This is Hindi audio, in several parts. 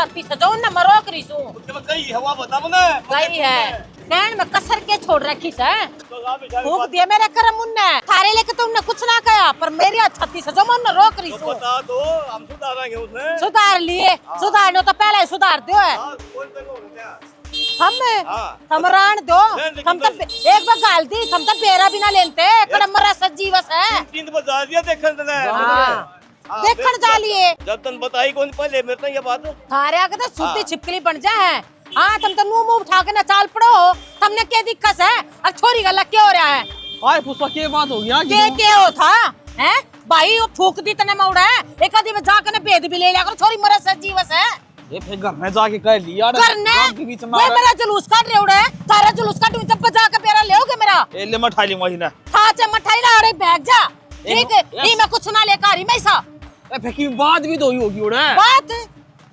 छत्ती सजो न मरो करी सू कई हवा बता मने गई है नैन में कसर के छोड़ रखी से तो आप बेचारे फूक दिए मेरे करम मुन्ने थारे लेके तुमने कुछ ना कहा पर मेरी छत्ती सजो मन न रोक रही सू बता दो हम सुधारेंगे उसने सुधार लिए सुधारनो तो पहले ही सुधार दियो है कौन पे हो क्या हम रान दो हम तो एक बार गाल दी हम तो बेरा भी ना लेते कड़म मरा सजीवस है 3 बजा दिया देखन तने देखण जा लिए जब तन बताई कौन पहले मेरे तो ये बात थारे आगे तो सूती छिपकली बन जा है हाँ तुम तो मुंह उठा के ना चाल पड़ो तुमने क्या दिक्कत है और छोरी गला क्या हो रहा है आए पुष्पा के बात हो गया क्या हो था हैं भाई वो फूक दी तने मौड़ा है एक आदमी में जाके ना भेद भी ले लिया करो छोरी मरा सजीवस है ये फिर घर में जाके कह लिया करने वो मेरा जुलूस काट रहे उड़े तारा जुलूस काटू जब बजा के पेरा लेओगे मेरा ए ले मठाई लूंगा ही ना था चे मठाई ला अरे बैग जा ठीक है ये मैं कुछ ना लेकर आई मैं सा ए फिर की बात भी तो ही होगी उड़े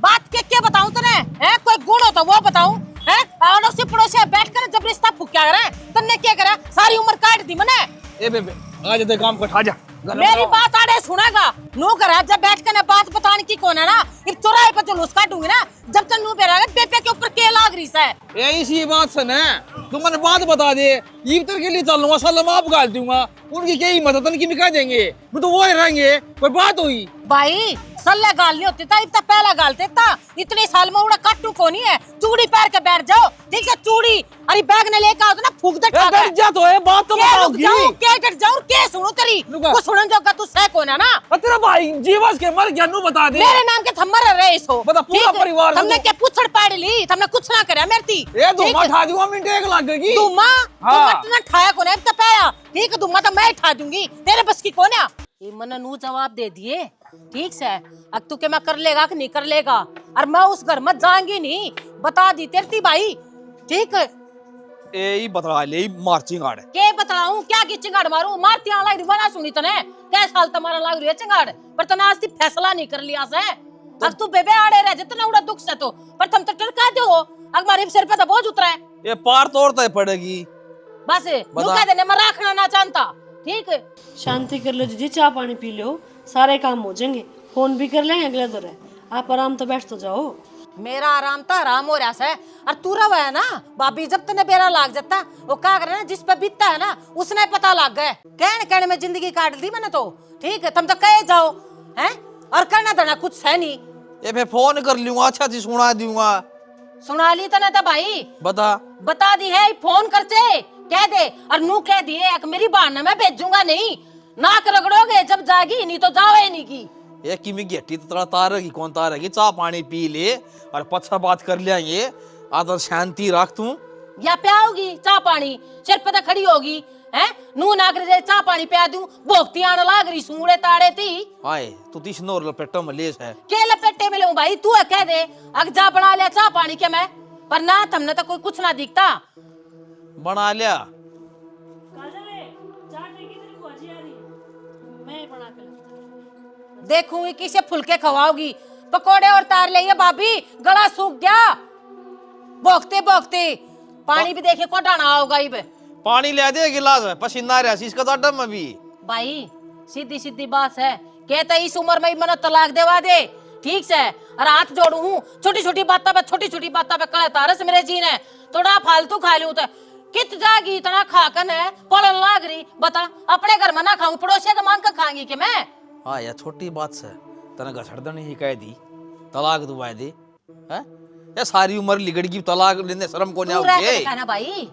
बात क्या बताऊं तने है कोई गुण हो तो वो बताऊं है अड़ोसी पड़ोसी बैठ कर जब रिश्ता फुक्या करे तन्ने क्या करा सारी उम्र काट दी मने ए बेबे आज ते काम को ठा जा मेरी बात आड़े सुनेगा नू करा जब बैठ कर ना बात बताने की कौन है ना इस चौराहे पर जुलूस काटूंगी ना जब तक नू बेरा पेपे के ऊपर के लाग रही है ए इसी बात से ना तुम मैंने बात बता दे इफ्तार के लिए चल लूंगा सलाम आप गाल दूंगा उनकी क्या हिम्मत है तनकी भी कह देंगे वो तो वो ही रहेंगे कोई बात हुई भाई सल्ले गाल नहीं होती था इतना पहला गालते था इतने साल में उड़ा काटू को नहीं है चूड़ी पैर के बैठ जाओ ठीक है चूड़ी अरे बैग ने लेके आओ तो ना फूक दे डर जा तो है बात तो बताओगी के डर जाऊं के सुनो तेरी को सुनन जो का तू सह कोन है ना तेरा भाई जीवस के मर गया नु बता दे मेरे नाम के थम्मर रहे सो बता पूरा परिवार हमने के पुछड़ पाड़ ली हमने कुछ ना करया मेरती ए दुम्मा ठा दूंगा मिनट एक लगेगी दुम्मा तू ना ठाया कोन है तो पाया ठीक है दुम्मा तो मैं ठा दूंगी तेरे बस की कौन है ये मने नू जवाब दे दिए ठीक से अब तू के मैं कर लेगा कि नहीं कर लेगा और मैं उस घर मत जाऊंगी नहीं बता दी तेरी भाई ठीक ए ही बता ले मार्चिंग आड़ के बतलाऊं क्या की चिंगाड़ मारूं मारती आ लाग बना सुनी तने कै साल तुम्हारा लाग रही है चिंगाड़ पर तने आज ती फैसला नहीं कर लिया से अब तू बेबे आड़े रह जितना उड़ा दुख से तो पर तुम तो टरका दो अब मारे सिर पे तो बोझ उतरा है ये पार तोड़ता पड़ेगी बस नुका देने मैं रखना ना चाहता ठीक है शांति कर लो जी चाय पानी पी लो सारे काम हो जाएंगे फोन भी कर लेंगे अगले दौरे आप आराम तो बैठ तो जाओ मेरा आराम तो आराम हो रहा है और तू रहा है ना भाभी जब तने बेरा लाग जाता वो क्या करे ना जिस पे बीतता है ना उसने पता लग गए कहने में जिंदगी काट दी मैंने तो ठीक है तुम तो कहे जाओ हैं और करना देना कुछ है नहीं ये फिर फोन कर लूंगा अच्छा सी सुना दूंगा सुना ली तने तो भाई बता दी है फोन करते कह दे और नू कह दिए मेरी बहन मैं भेजूंगा नहीं नाक रगड़ोगे जब जागी नहीं तो जावे नहीं की ये किमी गेटी तो थोड़ा तारेगी कौन तारेगी चाय पानी पी ले और पच्छा बात कर लेंगे आदर शांति रख तू या प्याओगी चाय पानी सिर पे तो खड़ी होगी हैं नू नाक रे चाय पानी पिया दूं भोगती आने लाग रही सूड़े ताड़े थी आए तू तीस नोर लपेटो में लेस है के लपेटे में लूं भाई तू कह दे अग जा बना ले चाय पानी के मैं पर ना तुमने तो कोई कुछ ना दिखता बना लिया देखूंगी किसे फुलके खवाओगी पकोड़े और तार ले भाभी गला सूख गया भोगते भोगते पानी भी देखे को डाना होगा इब पानी ले दे गिलास पसीना रहा इसका तो डम में भी भाई सीधी सीधी बात है कहता इस उम्र में मैंने तलाक देवा दे ठीक से और हाथ जोड़ू हूँ छोटी छोटी बातों पे कड़ा तारस मेरे जी ने थोड़ा फालतू खा लूं तो कित जागी इतना खाकन है पड़न लाग रही बता अपने घर में ना खाऊं पड़ोसी का मांग कर खाएंगी कि मैं हाँ यार छोटी बात से तना घसड़दन ही कह दी तलाक दुआ दे हैं ये सारी उम्र लिगड़गी तलाक लेने शर्म को नहीं आउगे ना भाई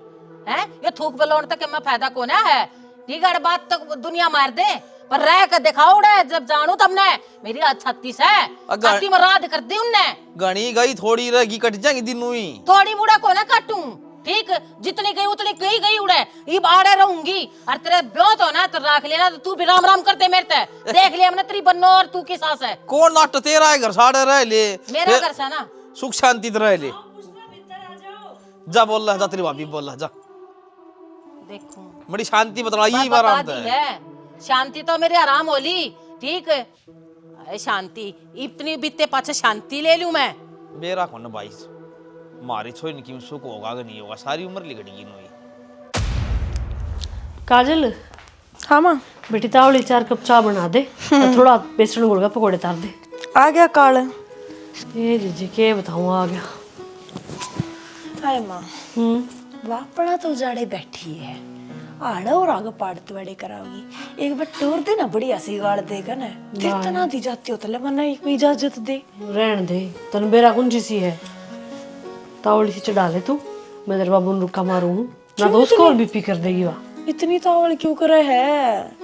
हैं ये थूक बलोण तक मैं फायदा कोना है ठीक है बात तो दुनिया मार दे पर रह कर दिखाओ रे जब जानू तुमने मेरी 36 है अति में रात कर दी उनने गणी गई थोड़ी रहेगी कट जाएगी दिन हुई थोड़ी बूढ़ा को ना काटूं ठीक जितनी गई उतनी गई उड़े ये बाड़े रहूंगी और तेरे ब्योह तो ना तो रख लेना तो तू भी राम राम करते मेरे ते देख लिया हमने तेरी बन्नो और तू की सास है कौन नाट तेरा है घर साड़े रह ले मेरा घर से ना सुख शांति रह ले जा बोल रहा जा तेरी भाभी बोल रहा जा देखूं बड़ी शांति बता यही बार है शांति तो मेरे आराम होली ठीक है शांति इतनी बीते पाछे शांति ले लूं मैं मेरा कौन भाई मारी छोई नहीं सुख होगा कि नहीं होगा सारी उम्र लिगड़गी नोई काजल हाँ माँ बेटी तावली 4 कप चाय बना दे और थोड़ा बेसन गुड़ का पकोड़े तार दे आ गया काल ये जीजी के बताऊँ आ गया। हाय माँ वापड़ा तो जाड़े बैठी है आड़ा और आगे पाड़ते बड़े कराओगी एक बार टोर दे ना बढ़िया सी गाड़ देगा ना कितना दी जाती हो तले मना एक भी इजाजत दे रहन दे तन बेरा कुंजी सी है तावड़ी सी चढ़ा ले तू मैं तेरे बाबू ने रुका मारू हूँ ना तो उसको और बीपी कर देगी वाह। इतनी तावड़ क्यों करे है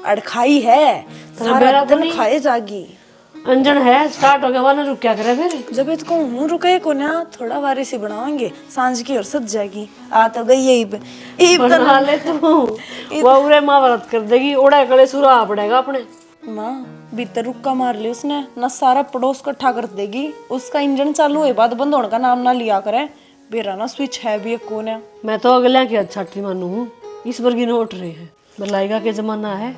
अड़खाई है सारा दिन खाए जागी अंजन है स्टार्ट हो गया वरना रुक क्या करे फिर जब इसको हूँ रुके को ना थोड़ा बारी सी बनाएंगे सांझ की और सज जाएगी आ तो गई यही बना ले तू वो उरे महाभारत कर देगी उड़ा कले सुरा पड़ेगा अपने माँ भीतर रुक्का मार ली उसने ना सारा पड़ोस इकट्ठा कर देगी उसका इंजन चालू है बाद बंद होने का नाम ना लिया करे बेरा ना स्विच है भी एक कोने मैं तो अगले की अच्छा मानू हूँ इस वर्गी नोट रहे हैं बलाइगा के जमाना है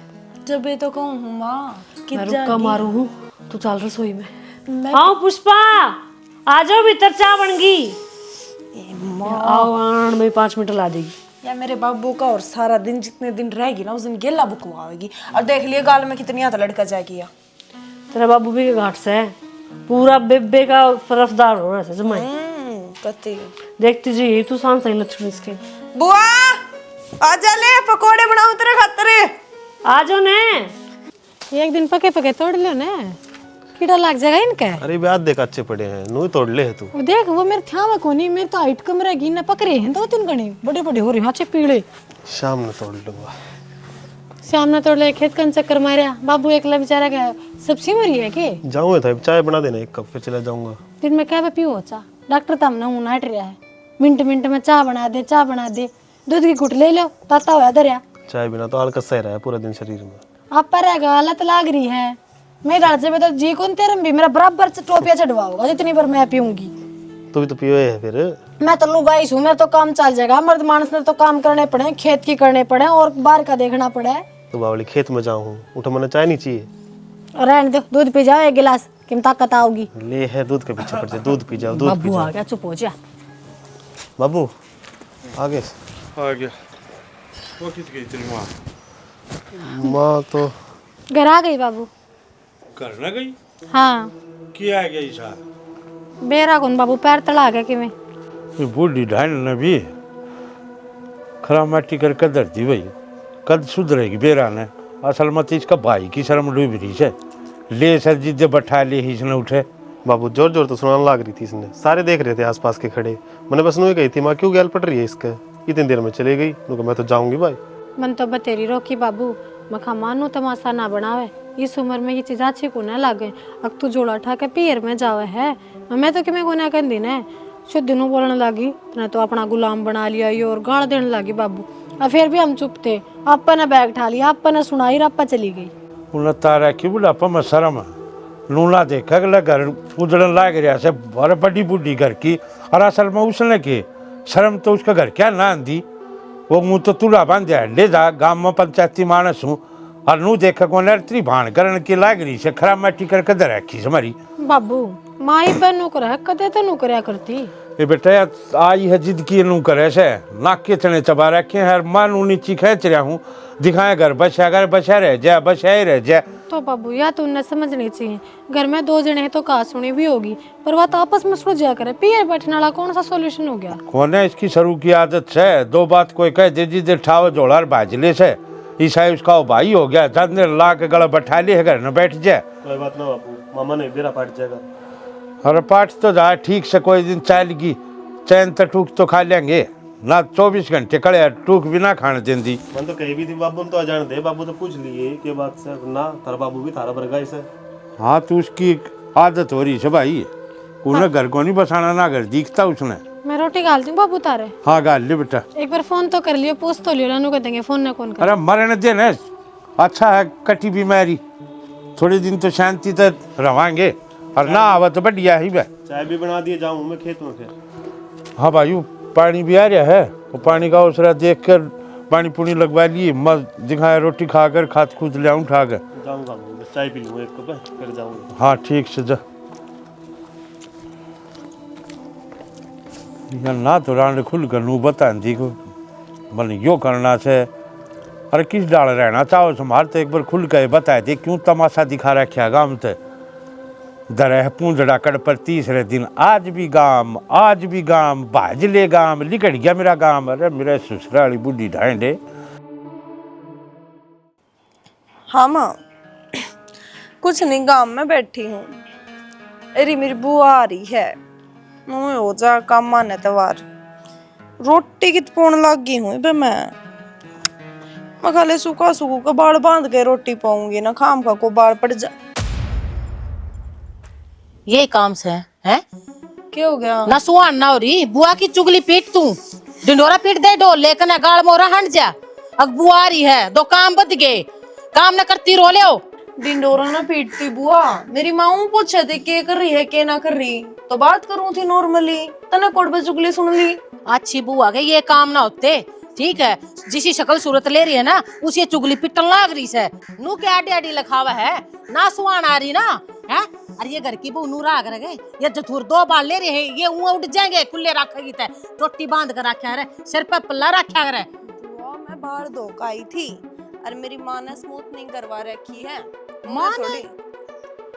जब ये तो कहूँ हूँ माँ कि मैं रुक्का मारू हूँ तू चल रसोई में हाँ पुष्पा आ जाओ भीतर चाय बन गई आओ आन में 5 मिनट ला देगी या मेरे बाबू का और सारा दिन जितने दिन रहेगी ना उस दिन गेला बुकवाएगी और देख लिया गाल में कितनी आता लड़का जाएगी तेरा बाबू भी के घाट से है पूरा बेबे का तरफदार हो रहा है जमाई कती देखती जी तू सांस सही लक्षण इसके बुआ आजा ले पकोड़े बनाऊं तेरे खातिर आ जाओ ने एक दिन पके पके तोड़ लो ना कीड़ा लग जाएगा इनका। अरे ब्याज देख अच्छे पड़े हैं नू तोड़ ले है तू वो देख वो मेरे थ्या में कोनी मैं तो हाइट कम रहेगी ना पकड़े हैं दो तीन गणे बड़े बड़े हो रहे हैं अच्छे पीड़े शाम में तोड़ लूंगा। शाम ने तोड़ ले खेत कन चक्कर मारा बाबू एकला बेचारा का सब्जी मरी है के जाऊंगा था चाय बना देना 1 कप फिर चला जाऊंगा। दिन में क्या पियो चा डॉक्टर तो हमने ऊन हट रहा है मिनट मिनट में चाय बना दे दूध की घुट ले लो ताता हुआ दरिया चाय बिना तो आलकस सा रहा है पूरा दिन शरीर में। आप पर हालत लाग रही है मेरे घर से तो जी कौन तेरे भी मेरा बराबर से टोपिया चढ़वाओगा जितनी बार मैं पीऊंगी तू भी तो पियो है फिर। मैं तो लुगाई हूँ मेरा तो काम चल जाएगा मर्द मानस ने तो काम करने पड़े खेत की करने पड़े और बाहर का देखना पड़े तो बावली खेत में जाऊँ उठो मैंने चाय नहीं चाहिए रहने दो दूध पी जाओ 1 गिलास कि ताकत आओगी ले है दूध के पीछे पड़ जाए दूध पी जाओ दूध पी बाबू आ जाओ। गया चुप हो जा बाबू आगे आ गया वो किस गई तेरी माँ माँ तो घर आ गई बाबू घर ना गई हाँ किया गया ईसा बेरा कौन बाबू पैर तड़ा गया कि मैं ये बूढ़ी ढाल ने भी खरा माटी कर कदर दी भाई कद सुधरेगी बेरा ने असल में तो इसका भाई की शर्म डूब रही है ले सर जिद्दे बैठा ले ही इसने उठे बाबू जोर जोर तो सुनाने लग रही थी इसने सारे देख रहे थे आसपास के खड़े मैंने बस नू कही थी माँ क्यों गैल पड़ रही है इसका इतनी देर में चले गई मैं तो जाऊंगी भाई मन तो बतेरी रोकी बाबू मखा मानो तमाशा ना बनावे इस उम्र में ये चीज अच्छी को ना लागे अब तू जोड़ा उठा के पियर में जावे है मैं तो कि मैं को ना कर दी ना शुद्ध नु बोलने लगी तूने तो अपना गुलाम बना लिया ये और गाड़ देने लगी बाबू और फिर भी हम चुप थे आपा ने बैग उठा लिया आपा ने सुनाई आपा चली गई उन्हें तारा की बुढ़ापा में शर्म लूला देखा अगला घर उजड़न लाग रहा से और बड़ी बूढ़ी घर की और असल में उसने के शर्म तो उसका घर क्या ना आंदी वो मुँह तो तुला बांध ले जा गाँव में पंचायती मानस हूँ और नू देखा को नर्तरी भान करन की लाग रही से खराब माटी कर कदर रखी हमारी बाबू माई बहनों को रह कदे तो नु करया करती ये बेटा आई है जिद की नू करे से नाक के चने चबा रखे हैं मन ऊ नीची खेच रहा हूँ दिखाए घर बचा रह जा बचा ही रह जा तो बाबू या तो उन्हें समझनी चाहिए घर में 2 जने हैं तो कहा सुनी भी होगी पर वह तो आपस में सुलझा करे पियर बैठने वाला कौन सा सॉल्यूशन हो गया कौन है इसकी शुरू की आदत से 2 बात कोई कहे दे जी दे ठाव जोड़ा बाजले से ईसाई उसका भाई हो गया जाने ला के गला बैठा ले घर में बैठ जाए कोई बात ना बापू मामा नहीं बेरा पाट जाएगा अरे पाठ तो जा ठीक से कोई दिन चलेगी चैन तो टूक तो खा लेंगे ना 24 घंटे कड़े टूक भी ना खाने देंदी मन तो कही भी थी बाबू ने तो अजान दे बाबू तो पूछ लिए के बात से ना तारा बाबू भी थारा बरगा इसे हाँ तो उसकी आदत हो रही है भाई उन्हें घर को नहीं बसाना ना घर दिखता उसने मैं रोटी गालती हूँ बाबू तारे हाँ गाल ले बेटा एक बार फोन तो कर लियो पूछ तो लियो नानू कह देंगे फोन ना कौन कर अरे मरने दे न अच्छा है कटी बीमारी थोड़े दिन तो शांति तो रवांगे और ना आवा तो बढ़िया ही बे चाय भी बना दिए जाऊँ मैं खेत में फिर हाँ भाई पानी भी आ रहा है वो पानी का उसरा देख कर पानी पुनी लगवा लिए मस्त दिखाया रोटी खाकर खाद खुद ले आऊँ उठा कर जाऊँगा चाय पी लूँगा 1 कप फिर जाऊँगा हाँ ठीक से जा ना तो रान खुल कर नू बता दी को मन यो करना से अरे किस डाल रहना चाहो संभाल तो एक बार खुल के बता दे क्यों तमाशा दिखा रखा गाँव से दरह पूंजड़ा कड़ पर तीसरे दिन आज भी गाम भाज ले गाम लिकड़ गया मेरा गाम। अरे मेरे ससुराली बुढ़ी ढांडे। हाँ माँ, कुछ नहीं, गांव में बैठी हूँ। अरे मेरी बुआ आ रही है, मुँह हो जा काम माने तवार। रोटी की तपोण लग गई हूँ बे मैं खाले सूखा का बाल बांध के रोटी पाऊंगी ना, खाम खा को बाल पड़ जा। ये काम से है क्या हो गया? ना सुहान ना हो रही, बुआ की चुगली पीट तू, डिंडोरा पीट दे डोल लेकर गाड़ मोरा हट जा। अब बुआ आ रही है, दो काम बद गए, काम न करती रो ले। डिंडोरा ना पीटती बुआ, मेरी माँ पूछे थे के कर रही है के ना कर रही, तो बात करूँ थी नॉर्मली, तने कोड पे चुगली सुन ली। अच्छी बुआ के ये काम ना होते, ठीक है, जिसी शक्ल सूरत ले रही है ना उसी चुगली पिटन लाग रही है। नू के आडी आडी लखावा है ना, सुहान आ रही ना है। अरे ये घर की बहू नू राग रहे, ये जथुर दो बाल ले रहे हैं, ये ऊँ उठ जाएंगे, कुल्ले रखेगी तय, टोटी बांध कर रखा है, सिर पे पल्ला रखा है। बुआ मैं बाहर धोखा आई थी, और मेरी माँ ने स्मूथनिंग करवा रखी है। माँ ने?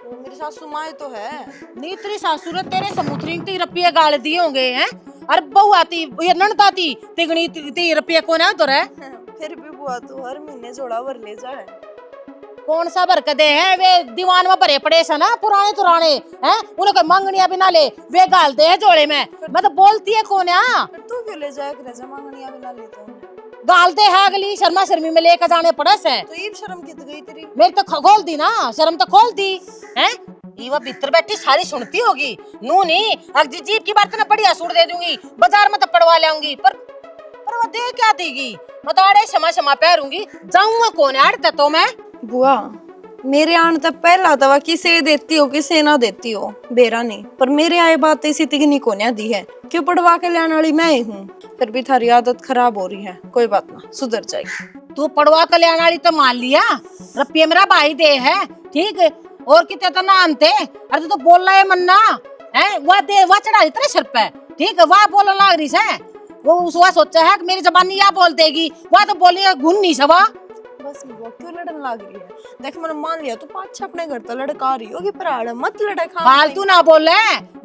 वो मेरी सासू माँ तो है। नी तेरी सासुर तेरे स्मूथनिंग ती रुपये गाल दिए होंगे हैं। अरे बहू आती ये ननद आती तिगनी ती रुपये कौन है तो रे। फिर भी बुआ तू हर महीने जोड़ा भर ले जा है। कौन सा बरकदे हैं वे दीवान में भरे पड़े सा ना पुराने हैं, उन्हें कोई मांगनिया भी ना ले, वे गाल दे है जोड़े में। मैं तो बोलती है कौन है, तू क्यों ले जाए करे मांगनिया भी ना लेता हूँ। गाल दे है अगली शर्मा शर्मी में लेकर जाने पड़े से। तो ये शर्म कित गई तेरी? मेरी तो खोल दी ना, शर्म तो खोल दी है। वो भीतर बैठी सारी सुनती होगी, नू नहीं अगजी जीप की बात ना बढ़िया सूट दे दूंगी, बाजार में तो पड़वा लाऊंगी, पर वो दे क्या देगी। मैं तो आड़े क्षमा क्षमा पहरूंगी, जाऊंगा कौन है तो मैं। बुआ मेरे आने तक पहला दवा किसे देती हो किसे ना देती हो बेरा नहीं, पर मेरे आए बात इसी तिगनी कोन्या दी है, क्यों पढ़वा के लाने वाली मैं ही हूँ। फिर भी थारी आदत खराब हो रही है, कोई बात ना सुधर जाएगी। तू पढ़वा के लाने वाली तो मान लिया, रुपये मेरा भाई दे है, ठीक है, और कितने तो ना आनते। अरे तो बोल रहा है मन्ना है, वह दे वह चढ़ा तेरे सिर पे, ठीक है, वह बोलने लग रही है, वो उसवा सोचा है कि मेरी जबानी या बोल देगी, वह तो बोली है घुन नहीं सवा। बस वो क्यों लड़न लग रही है? देख मैंने मान लिया तू पाँच अपने घर तो लड़का रही होगी, पर मत लड़े खा फालतू ना बोले,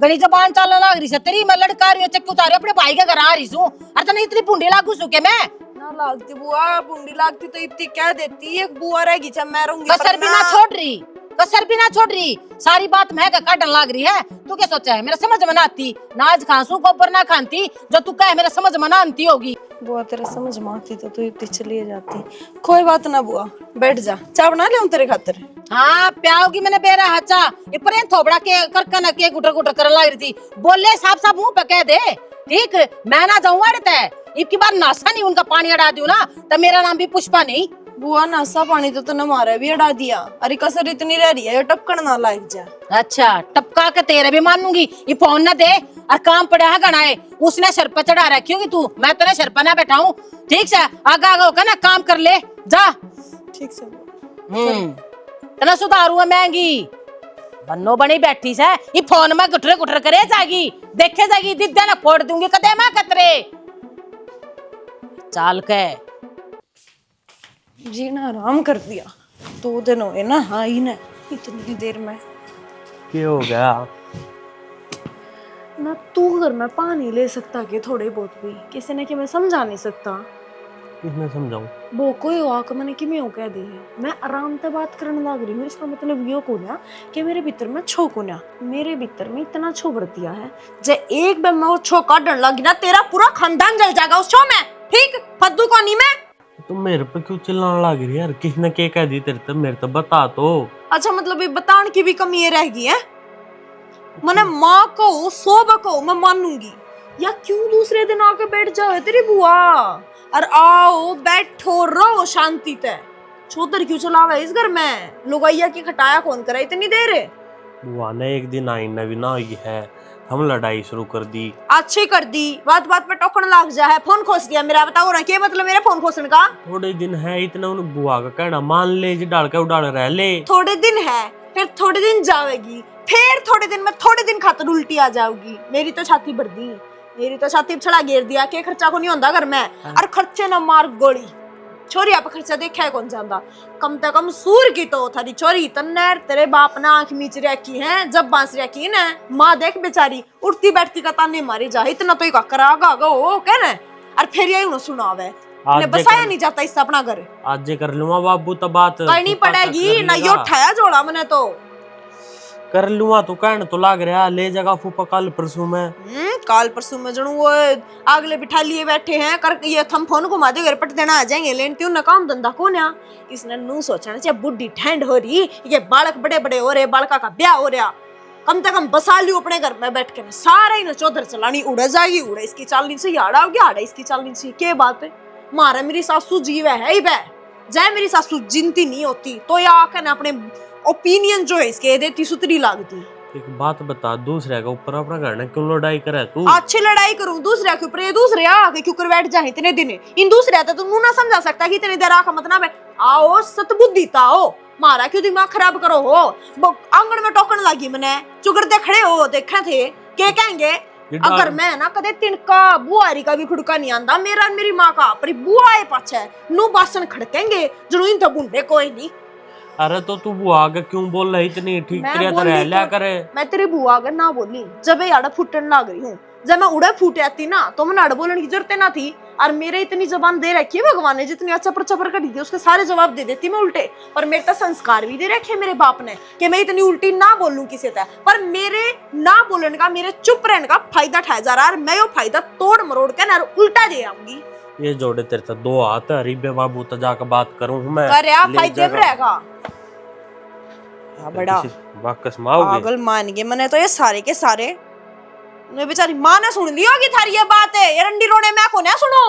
गणी जबान चलने लग रही है तेरी। मैं लड़का रही हूँ, चक्की उतारी अपने भाई के घर आ रही हूँ। अरे तो नहीं इतनी पुंडी लागू सुके मैं ना लागती बुआ, पुंडी लागती तो इतनी क्या देती, एक बुआ रहेगी जब मैं रहूंगी। कसर भी ना छोड़ रही, कसर भी ना छोड़ रही, सारी बात मैं का काटन लाग रही है। तू क्या सोचा है मेरा समझ में ना आती, नाज खांसू को ऊपर ना खाती, जो तू कहे मेरा समझ में ना आती होगी। बुआ तेरे समझ में आती तो तू इतनी चली जाती। कोई बात ना बुआ, बैठ जा, चाय बना ले तेरे खातिर। हाँ प्याओगी मैंने बेरा हचा, ये पर थोबड़ा के करके ना के गुटर गुटर कर लग रही थी, बोले साफ साफ मुंह पे कह दे, ठीक मैं ना जाऊंगा अड़ते इबकी बार नासा नहीं उनका पानी अड़ा दूं ना, तो मेरा नाम भी पुष्पा नहीं। बुआ नासा पानी तो तूने मारे भी अड़ा दिया, अरे कसर इतनी रह रही है ये टपकन ना लायक जा। अच्छा टपका के तेरे भी मानूंगी, ये फोन ना दे और काम पड़ा है गणाए, उसने सर पे चढ़ा रखी होगी तू, मैं तेरे सर पे ना बैठाऊं, ठीक से आगा आगा होकर ना काम कर ले जा। ठीक से तना सुधारू है महंगी बन्नो बनी बैठी से, ये फोन में गुटरे गुटर करे जाएगी, देखे जाएगी दिद्दा ना फोड़ दूंगी कदे मैं कतरे चाल के जीना आराम कर दिया। 2 दिन हुए ना आई ना इतनी देर में। क्या हो गया? ना तू घर में पानी ले सकता कि थोड़े बहुत भी, किसी ने कि मैं समझा नहीं सकता। किसने समझाऊं? वो कोई आके मैंने कि मैं कह दी है, मैं आराम से बात करने लग रही हूँ। इसका मतलब ये को ना कि मेरे भीतर में छो को ना, मेरे भीतर में इतना छो भर दिया है, जे एक बार मैं वो छो काटने लगी ना तेरा पूरा खानदान जल जाएगा उस छो में, ठीक फद्दू को नहीं मैं। तुम मेरे पे क्यों चिल्लाने लग रही है यार? किसने क्या कह दी तेरे? तो मेरे तो बता तो। अच्छा मतलब ये बताने की भी कमी ये रहेगी है? मैंने माँ को 100 को मैं मानूंगी, या क्यों दूसरे दिन आके बैठ जाओ तेरी बुआ, और आओ बैठो रहो शांति ते। छोतर क्यों चलावे इस घर में? लुगाइया की खटाया कौन करे इतनी देर? बुआ ने एक दिन आई नवी ना हुई है, हम लड़ाई शुरू कर दी। अच्छी कर दी, बात बात पे टोकन लग जा है। फोन खोस दिया मेरा, बताओ ना क्या मतलब मेरे फोन खोसने का? थोड़े दिन है इतना उन बुआ का कहना मान ले, जी डाल के उड़ाल रह ले। थोड़े दिन है, फिर थोड़े दिन जाएगी, फिर थोड़े दिन में थोड़े दिन खातर उल्टी आ जाओगी। मेरी तो छाती भर दी, मेरी तो छाती छड़ा घेर दिया कि खर्चा को नहीं होता घर में, और खर्चे ना मार गोली। छोरिया पे खर्चा देखा है कौन जाता। कम से कम सूर की तो थारी छोरी तन्ने तेरे बाप ने आंख मीच रखी है जब बांस रखी ना। माँ देख बेचारी उठती बैठती का ताने मारी जा, इतना तो ही करागा वो कहना और फिर यही उन्हें सुनावे बसाया नहीं जाता इससे अपना घर। आज कर लूंगा बाबू तो बात करनी पड़ेगी ना, यो उठाया जोड़ा मैंने तो कर लूंगा। तू कहने तो लाग रहा ले जाएगा फूफा कल परसों में। काल परसों में जनू वो अगले बिठा लिए बैठे हैं कर ये थम फोन घुमा दे घर पट देना आ जाएंगे लेन क्यों ना काम धंधा कौन है। इसने नू सोचना चाहिए बुढ़ी ठंड हो रही ये बालक बड़े बड़े हो रहे बालका का ब्याह हो रहा कम से कम बसा लियो अपने घर में बैठ के ना सारा ही ना चौधर चलानी उड़े जाएगी उड़े इसकी चालनी चाहिए आड़ा होगी आड़ा इसकी चालनी चाहिए। क्या बात है मारा मेरी सासू जीव है ही वह जय मेरी सासू जिनती नहीं होती तो या आकर ना अपने ओपिनियन जो है इसके देती सुतरी लागती। एक बात बता दूसरे के ऊपर अपना घर क्यों लड़ाई करे तू? अच्छी लड़ाई करूं दूसरे के ऊपर ये दूसरे आके क्यों कर बैठ जाए इतने दिन इन दूसरे तो तू ना समझा सकता कि इतने देर आका मतलब है आओ सतबुद्धि ताओ मारा क्यों दिमाग खराब करो हो आंगन में टोकन लगी मैंने चुगड़ते खड़े हो देखे थे क्या कहेंगे अगर मैं ना कदे तिनका बुआरी का भी खुड़का नहीं आंदा मेरा मेरी माँ का पर बुआ है पाछे नु बासन खड़केंगे जरूर इन तो बुंडे कोई नहीं। अरे तो तू बुआ आगे क्यों बोल रही इतनी ठीक तरह रह लिया करे। मैं तेरी बुआ अगर ना बोली जब ये आड़ा फूटन लग रही हूँ जब मैं उड़े फूटे आती ना तो मैं आड़ बोलने की जरूरत ना थी और मेरे इतनी जबान दे रखी है भगवान ने जितनी चपर चपर कर दी उसके सारे जवाब दे देती मैं उल्टे। पर मेरे तो संस्कार भी दे रखे मेरे बाप ने कि मैं इतनी उल्टी ना बोलूं किसी तरह पर मेरे ना बोलने का मेरे चुप रहने का फायदा उठाया जा रहा है और मैं वो फायदा तोड़ मरोड़ के ना उल्टा दे आऊंगी। ये जोड़े तेरे तो दो हाथ है अरीबे बाबू तो जाकर बात करूं मैं फायदे में रहेगा बड़ा पागल मान गए मैंने तो ये सारे के सारे बेचारी माँ ने सुन लिया कि थारी ये बात है ये रंडी रोने मैं को ना सुनो।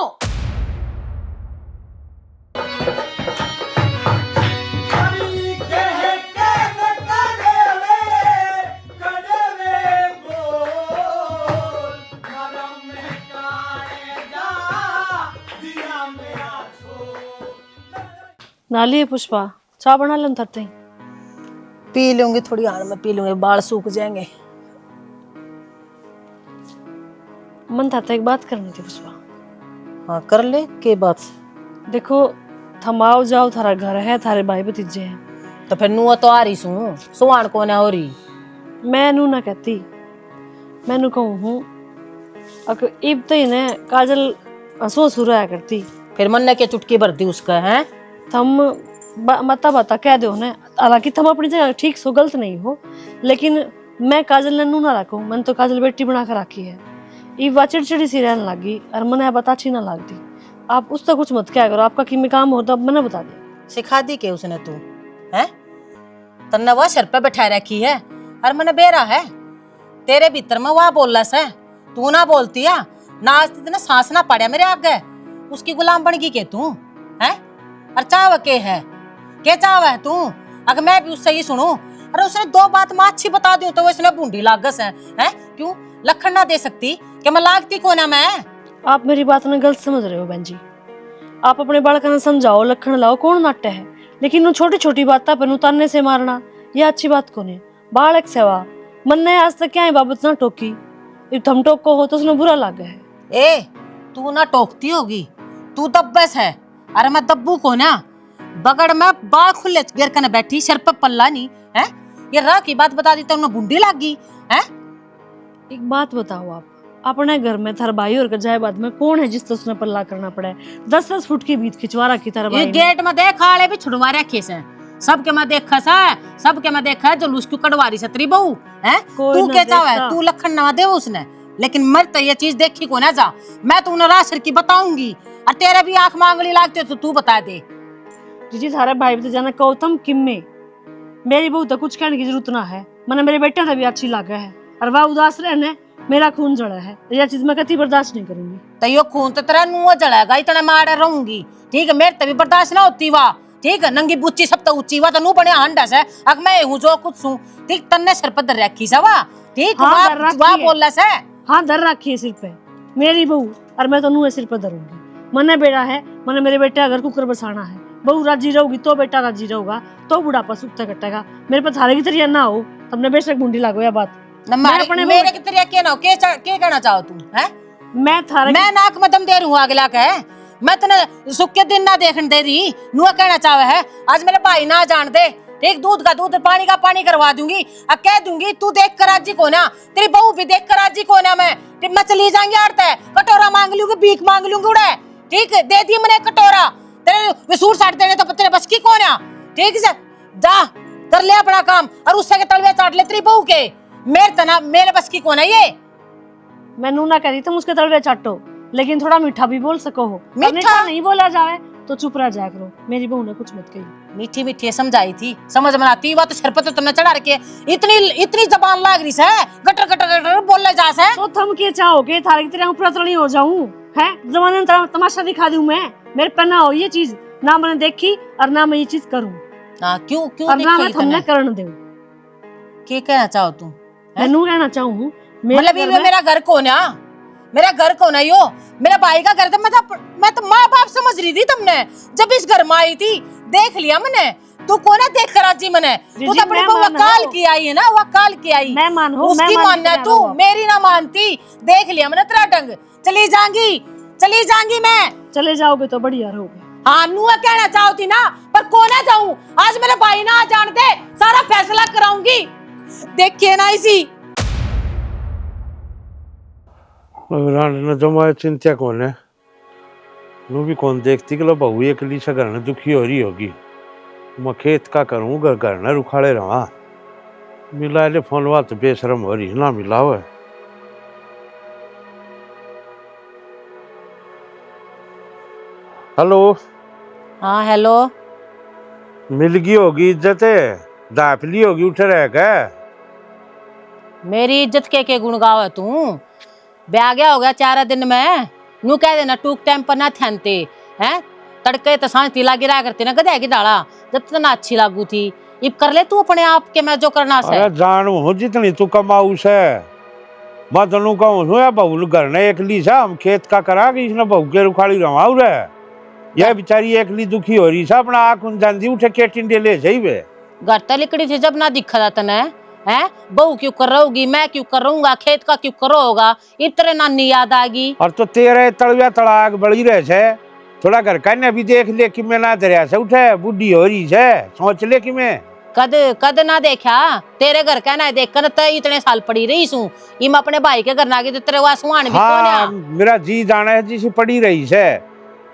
नाली है पुष्पा चाय बना लें थरते पी लूंगी थोड़ी हार में पी लूंगी बाल सूख जाएंगे। मन था एक बात करनी थी पुष्पा। हाँ कर ले के बात। देखो थमाओ जाओ थारा घर है थारे भाई भतीजे हैं तो फिर नुआ तो आ रही सू सुहान को ना हो रही। मैं नू ना कहती मैं नू कहूँ हूँ अगर इब तो इन्हें काजल हंसो सुराया करती फिर मन ने के चुटकी भर दी उसका है थम मता बता कह दो ना हालांकि थम अपनी जगह ठीक सो गलत नहीं हो लेकिन मैं काजल ने नू ना रखूं मैंने तो काजल बेटी बना कर रखी है ये वा चिड़चिड़ी सी रहने लगी और मैंने बता अच्छी ना लगती। आप उससे कुछ मत क्या करो आपका किमी काम हो तो अब मैंने बता दिया। सिखा दी के उसने तू है तन्ने वह सर पे बैठा रखी है और मैंने बेरा है तेरे भीतर में वह बोल से तू ना बोलती है ना आज तेने सांस ना पड़ा मेरे आगे उसकी गुलाम बन गई के तू है और चाव के है क्या चाव है तू अगर मैं भी उससे ही सुनूं अरे उसने दो बात मैं अच्छी बता दूं तो वो इसने बूंदी लागस है क्यों लखन ना दे सकती कि मैं लागती को ना मैं। आप मेरी बात में गलत समझ रहे हो बहन जी। आप अपने बालका ने समझाओ लखन लाओ कौन नाट्य है लेकिन वो छोटी छोटी बात पर उतारने से मारना ये अच्छी बात कौन है। बालक सेवा मन ने आज तक क्या है बाबत ना टोकी थम टोको हो तो उसने बुरा लगा है। ए तू ना टोकती होगी तू दब्बस है अरे मैं दब्बू को ना बगड़ में बाल खुले गिर कर बैठी सर पे पल्ला नहीं है ये राह की बात बता दी तो उन्हें बुंडी लग गई है। एक बात बताओ आप अपने घर में थर भाई और गजायबाद में कौन है जिससे उसने पल्ला करना पड़ा है 10-10 फुट की बीत खिंचवा रखी थर भाई गेट में देख आले भी छुड़वा रखे से सबके मैं देखा सा सबके मैं देखा जो लुस्कू कड़वारी सतरी बहू है तू क्या चाहे तू लखन ना दे उसने लेकिन मर तो ये चीज देखी को ना जा मैं तू राशर की बताऊंगी और तेरे भी आंख मांगली लागती तो तू बता दे। जी सारे भाई भी जाना गौतम किम्मे मेरी बहू तो कुछ कहने की जरूरत ना है मैंने मेरे बेटे से भी अच्छी लगा है और वह उदास रहने मेरा खून जड़ा है यह चीज मैं कभी बर्दाश्त नहीं करूंगी। तो यो खून तो तेरा नुआ जड़ेगा इतना मारे रहूंगी ठीक है मेरे तभी बर्दाश्त ना होती वाह ठीक है नंगी बुच्ची सब तो ऊंची वा तो नू बने हांडा से अगर मैं हूं जो कुछ हूं ठीक तन्ने सर पर धर रखी सा वा ठीक वाह बोलला से हां धर रखी है सिर पे मेरी बहू और मैं तो नू सिर पर धरूंगी मने बेड़ा है मने मेरे बेटे अगर कुकर बसाना है बहू राजी रहूगी तो बेटा राजी रहूगा तो बुढ़ापा सुखता कटेगा मेरे पर थारे की तरह ना हो तबने बेशक बूंदी लागो या बात मेरे की तरह के ना हो के कहना चाहो तुम है मैं थारे मैं नाक में दम दे रहूं अगला के मैं तने सुख के दिन ना देखने दे रही। नुआ कहना चाहे है आज मेरे भाई ना जान दे, ठीक, दूध का दूध पानी का पानी करवा दूंगी। अब कह दूंगी तू देख कर राजी को ना, तेरी बहू भी देख कर राजी को ना। मैं चली जाऊंगी आड़ते, कटोरा मांग लूंगी, भीख मांग लूंगी उड़े, ठीक, दे दी मैंने कटोरा। तेरे सूट साट देने तो तेरे बस की कौन है, ठीक है, जा कर ले अपना काम और उससे के तलवे चाट ले तेरी बहू के। मेरे बस की कौन है ये। मैं नूना कह रही तुम उसके तलवे चाटो, लेकिन थोड़ा मीठा भी बोल सको हो। मीठा नहीं बोला जाए तो चुप रह जाया करो। मेरी बहू ने कुछ मत कही। मीठी मीठी समझाई थी, समझ में आती बात। सर पर तो तुमने चढ़ा रखे, इतनी जबान लाग रही है, गटर गटर गटर बोलने जा से। तो थम के चाहोगे थारे की तरह ऊपर तड़ी हो जाऊं है? जमाने में तमाशा दिखा दूं मैं? मेरे पे ना हो ये चीज, ना मैंने देखी और ना मैं ये चीज करूं। क्यों और ना मैं थमने करण दूं। क्या कहना चाहो तुम? मैं नू कहना चाहूं मतलब ये मेरा घर कौन है? मेरा घर कौन है? यो मेरा भाई का घर था। मैं तो माँ बाप समझ रही थी तुमने जब इस घर में आई थी। देख लिया मैंने, तू कौन है देख कर राजी मैंने। तू तो अपनी बहू वकाल की आई है ना, वकाल की आई। मैं मानू, उसकी मानना है तू, मेरी ना मानती। देख लिया मैंने तेरा ढंग। चली जाऊंगी मैं। चले जाओगे तो बढ़िया रहोगे। हाँ नुआ कहना चाहती ना, पर कौन है जाऊं? आज मेरे भाई ना जान दे, सारा फैसला कराऊंगी। देखिए ना इसी रानी जमा चिंता कौन है, नू भी कौन देखती कि लो बहू एकली से घर में दुखी हो रही होगी। मैं खेत का करूँ घर न रुखाड़े रहा। मिला ले फोन बात बेशरम हो रही ना मिला हुआ। हेलो। हाँ हेलो। मिल गई होगी इज्जत, दापली होगी उठ रह के। मेरी इज्जत के गुण गाव है तू? ब्याह गया हो गया 4 दिन में। नू कह देना टूक टाइम पर ना थनते हैं, तड़के तो शांति लागी रहा करते ना गधे की दाड़ा, जब तो ना अच्छी लागू थी। इब कर ले तू अपने आप के, मैं जो करना से। अरे जानू हो जितनी तू कमाऊ से, मैं तनु कहूँ या बहू घर ने एकली से हम खेत का करा कि इसने बहू के रुखाड़ी रवाऊ रे। यह बेचारी एकली दुखी हो रही है, अपना आँख उन जान दी उठे के टिंडे ले जाइए। घर तो लिकड़ी थी जब ना दिखा था तने है। बहू क्यों कर रहोगी, मैं क्यों कर रहूंगा, खेत का क्यों करो होगा। इतने नानी याद आ गई। और तो तेरे तलव्या तड़ाक बड़ी रहे छे, थोड़ा घर का ने भी देख ले कि मैं ना दरिया से उठे बुढ़ी हो रही है, सोच ले कि मैं कद ना देखा तेरे घर का ना देख कर इतने साल पड़ी रही सू। इम अपने भाई के घर ना गई तो तेरे वहां सुहान भी कौन है? मेरा जी जाना है जिसे पड़ी रही है।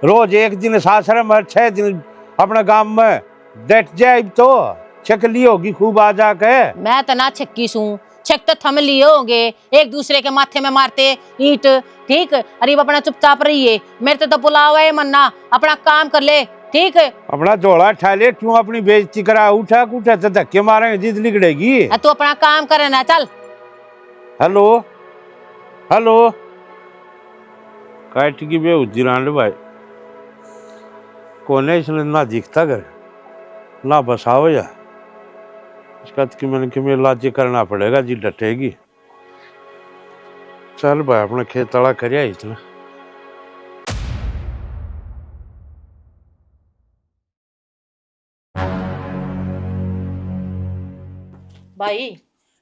रोज एक दिन सासरम और 6 दिन अपने गांव में बैठ जाए तो छकली होगी खूब आ जाके। मैं तो ना छक्की सू, छक तो थम लिए होंगे एक दूसरे के माथे में मारते ईंट, ठीक। अरे अपना चुपचाप रहिए, मेरे तो बुलावा है मन्ना, अपना काम कर ले, ठीक है। अपना झोला उठा ले, क्यों अपनी बेइज्जती करा? उठा कुठा तो धक्के मारेंगे जिद लिगड़ेगी। तू अपना काम करे ना, चल। Hello hello. काट की बेउद्दी रान भाई कोने इसने ना दिखता घर ना बसाओ या इसका कि मैंने कि मेरे लाजी करना पड़ेगा जी डटेगी। चल भाई अपना खेत तड़ा कर इतना। भाई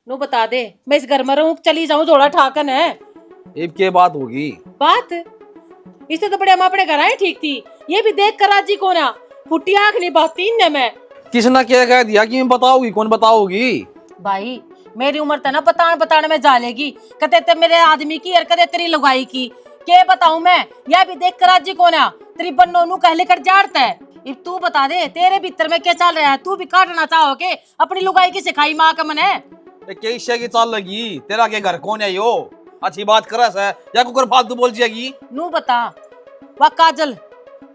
नु बता दे, मैं इस घर में रहूं चली जाऊं जोड़ा ठाकन है? अब क्या बात होगी? बात इससे तो बड़े हम अपने घर आए ठीक थी। ये भी देख कर राजी को ना, फुटी आंख नहीं बाती ने। मैं किसने क्या कह दिया कि मैं बताओगी? कौन बताओगी? भाई मेरी उम्र तो ना बताने में जालेगी। कदे ते मेरे आदमी की और कदे तेरी लुगाई की, के बताऊं मैं? यह भी देख कर राजी को ना, तेरी बन्नो नु कहले कर जाड़ता है। अब तू बता दे तेरे भीतर में क्या चल रहा है? तू भी काटना चाहो के अपनी लुगाई की सिखाई माँ का मने? कैसे की चाल लगी? तेरा के घर कौन है यो? अच्छी बात कर रहा है या कुकर फालतू बोल जाएगी? नू बता, वह काजल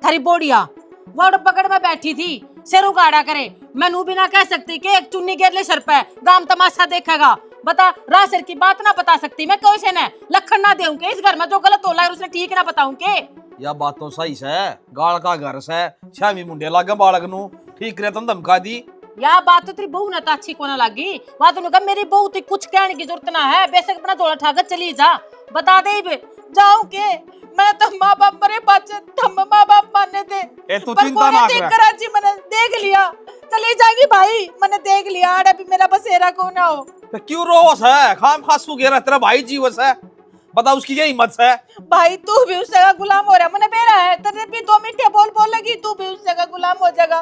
थारी बोड़िया वो पकड़ में बैठी थी, सिर उगाड़ा करे। मैं नू भी ना कह सकती कि एक चुन्नी गिर ले सर पे, गांव तमाशा देखेगा। बता रा सिर की बात ना बता सकती मैं कोई से न लखन ना देऊं के? इस घर में जो गलत होला है उसने ठीक ना बताऊं के? या बात तो सही है, गाल का घर से छामी मुंडे लागे बालक नु ठीक करे तुम धमका दी। या बात तो तेरी बहू ने तो अच्छी कोना लगी। बात उन्होंने कहा मेरी बहू तो कुछ कहने की जरूरत ना है, बेशक अपना जोड़ा ठाकर चली जा। बता दे जाऊं के? मैं तो माँ बाप मरे बच्चे थम माँ बाप मानने थे, तू पर चिंता ना कर। कराची मैंने देख लिया, चली जाएगी भाई, मैंने देख लिया। अभी मेरा बसेरा को ना हो तो क्यों रोवस है? खाम खासू गेरा तेरा भाई जीवस है। बता उसकी यही हिम्मत है। भाई तू भी उस जगह गुलाम हो रहा, मने बेरा है तेरे भी 2 मिनट बोल बोल लगी, तू भी उस जगह गुलाम हो जाएगा।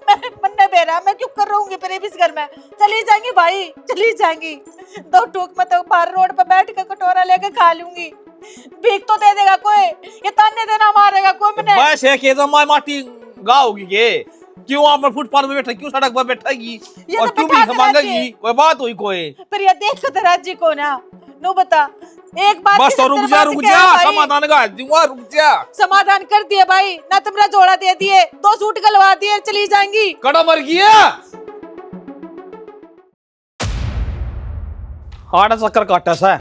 मैं मन्ने बेरा, मैं क्यों कर रहूंगी फिर इस घर में, चली जाएंगी भाई चली जाएंगी। 2 टूक में तो बाहर रोड पर बैठ के कटोरा लेके खा लूंगी, भीख तो दे देगा कोई, ये ताने देना मारेगा कोई। मैंने बस है कि तो माय माटी गाओगी के क्यों आप फुटपाथ पे बैठा, क्यों सड़क पर बैठेगी और क्यों भीख मांगेगी, कोई बात हुई कोई? फिर ये देख तो राजी को ना नो बता एक बात बस तो रुक जा समाधान कर दूंगा, रुक जा। समाधान कर दिए भाई ना, तुमरा जोड़ा दे दिए, 2 सूट गलवा दिए, चली जाएंगी। कड़ा मर गया आड़ा चक्कर काटा सा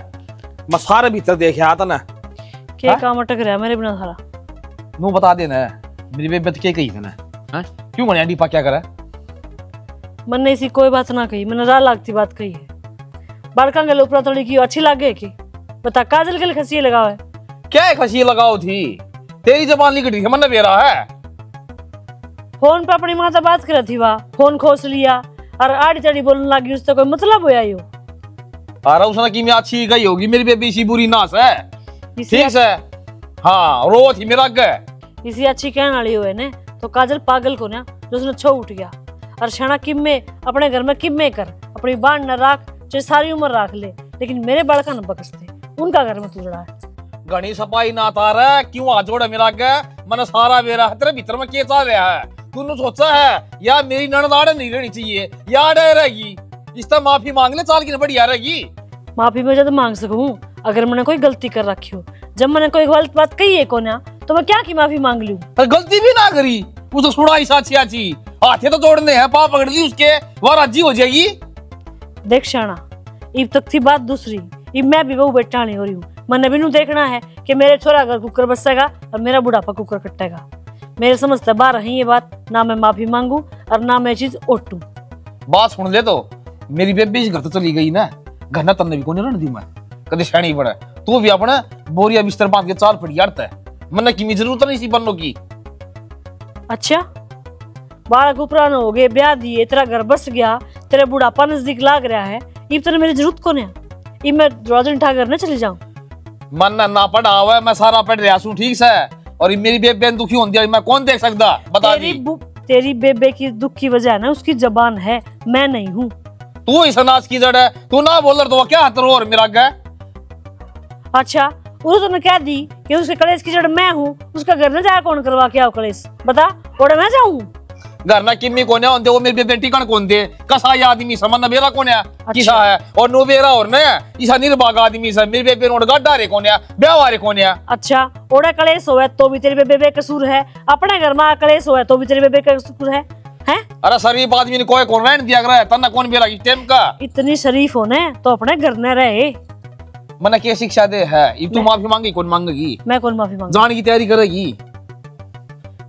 मैं सारे भीतर देख आया था ना। क्या काम अटक रहा है मेरे बिना सारा? नू बता देना मेरी बेबत के कही था ना, क्यों मने डीपा क्या करे? मैंने इसी कोई बात ना कही, मैंने रा लागती बात कही है। बड़का गल ऊपर थोड़ी की अच्छी लागे की बता, काजल के लिए खसी लगाओ है क्या खसी लगाओ थी? तेरी जबान निकली थी मन बेरा है। फोन पे अपनी माँ से बात कर थी, वाह फोन खोस लिया और आड़ी चढ़ी बोलने लगी, उससे कोई मतलब होया यो? अरे उसने की मैं अच्छी गई होगी, मेरी बेबी सी बुरी नास है, ठीक है? हाँ रो थी मेरा गए इसी अच्छी कहने वाली हुए ने तो काजल पागल को ना जो उसने छो उठ गया और क्षणा किम्मे अपने घर में किम्मे कर अपनी बाण न राख, चाहे सारी उम्र राख ले, लेकिन मेरे बड़का न बकसते, उनका घर में तुझड़ा है। घनी सफाई ना तारा क्यों हाथ जोड़ा मेरा गए, मन सारा बेरा तेरे भीतर में क्या चल रहा है? तूने सोचा है या मेरी ननदाड़ नहीं रहनी चाहिए या डर रहेगी, इसका माफी मांग ले चाल की बढ़िया रहेगी। माफी मैं जब मांग सकूं अगर मैंने कोई गलती कर रखी हो, जब मैंने कोई गलत बात कही है को ना तो मैं क्या की माफी मांग लूं? पर गलती भी ना करी उसे सुनाई साची आची हाथे तो तोड़ने हैं, पाप पकड़ ली उसके वह राजी हो जाएगी। देख शाना इब तक थी बात दूसरी, इब मैं भी बहू बैठा नहीं हो रही हूँ। मैंने भी नू देखना है कि मेरे छोरा अगर कुकर बसेगा और मेरा बुढ़ापा कुकर कटेगा। मेरे समझते बाहर है ये बात, ना मैं माफी मांगू और ना मैं चीज ओटू। बात सुन ले तो मेरी बेबी इस घर तो चली गई ना, घर ना तन्ने भी कोने रहने दी मैं कदे शैनी पड़ा, तू भी अपना बोरिया बिस्तर बांध के चाल पड़ी यार मन की जरूरत नहीं सी बनने की। अच्छा बालक उपरान हो गए, ब्याह दिए, तेरा घर बस गया, तेरा बुढ़ापा नजदीक लाग रहा है, इब तेरे मेरी जरूरत कौन है? इब मैं रोजन उठा कर न चली जाऊं? मन ना पढ़ा हुआ मैं सारा पढ़ रहा हूं, ठीक है? और मेरी बेबे दुखी होती मैं कौन देख सकता बता दी? तेरी बेबे की दुख की वजह है ना उसकी जबान है, मैं नहीं हूँ। तू इस अनाज की जड़ है, तू ना बोल रहा तो क्या हाथ और मेरा गए? अच्छा उन्होंने तो क्या दी कि उसके कलेश की जड़ मैं हूँ, उसका घर न जाया कौन करवा के आओ कलेश बता, ओड़े मैं जाऊँ? घर ना किम्मी कोने होंदे वो मेरी बेटी कण कोंदे कसा आदमी समन बेरा कोने किसा है और नो बेरा और ने इसा निर्भाग आदमी से मेरी बेबे नोड गड्ढा रे कोने ब्याह रे कोने। अच्छा ओड़े कलेश होए तो भी तेरी बेबे कसूर है, अपने घर में कलेश होए तो भी तेरी बेबे का कसूर है? हैं? अरे शरीफ आदमी ने कोई कौन रहने दिया करे तना कौन बेरा की टेम का? इतनी शरीफ होने तो अपने घर न रहे। मने क्या शिक्षा दे है ये? तू माफी मांगी कौन मांगेगी? मैं कौन माफी मांगू? जान की तैयारी करेगी